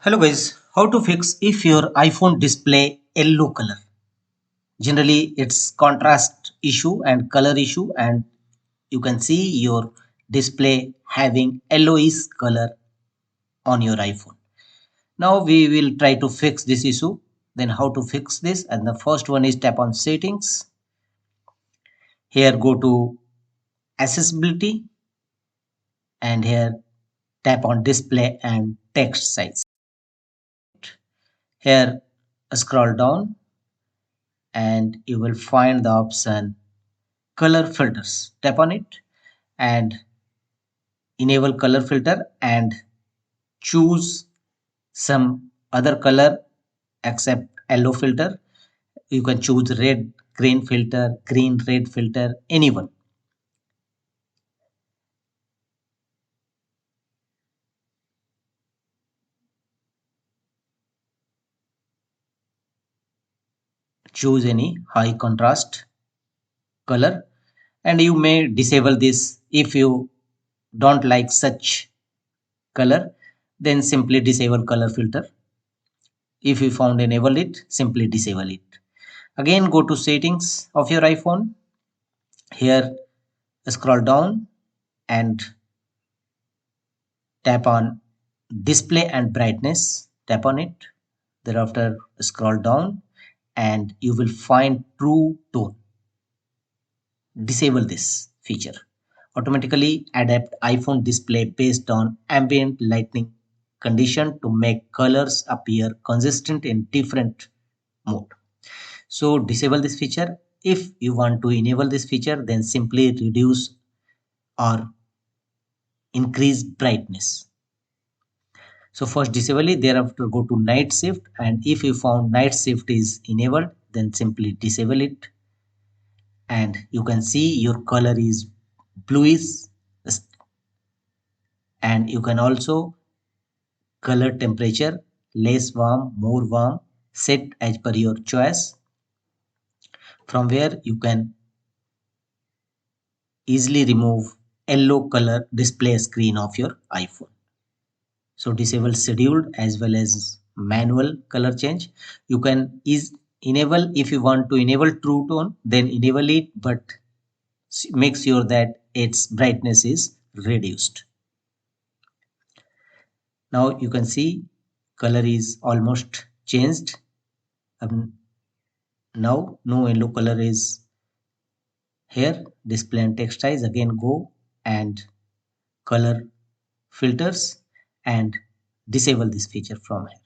Hello guys, how to fix if your iPhone display yellow color? Generally it's contrast issue and color issue, and you can see your display having yellowish color on your iPhone. Now we will try to fix this issue. Then how to fix this? And the first one is tap on settings. Here go to accessibility, and here tap on display and text size. Here scroll down and you will find the option color filters. Tap on it and enable color filter and choose some other color except yellow filter. You can choose red green filter, green red filter, anyone. Choose any high contrast color, and you may disable this if you don't like such color. Then simply disable color filter. If you found enable it, simply disable it. Again go to settings of your iPhone. Here scroll down and tap on display and brightness. Tap on it. Thereafter scroll down and you will find true tone. Disable this feature. Automatically adapt iPhone display based on ambient lighting condition to make colors appear consistent in different mode. So disable this feature. If you want to enable this feature, then simply reduce or increase brightness. So first disable it, thereafter go to night shift, and if you found night shift is enabled, then simply disable it, and you can see your color is bluish. And you can also color temperature less warm, more warm, set as per your choice, from where you can easily remove yellow color display screen of your iPhone. So disable scheduled as well as manual color change. You can enable, if you want to enable true tone, then enable it, but make sure that its brightness is reduced. Now you can see color is almost changed. Now no yellow color is here. Display and text size, again go and color filters and disable this feature from here.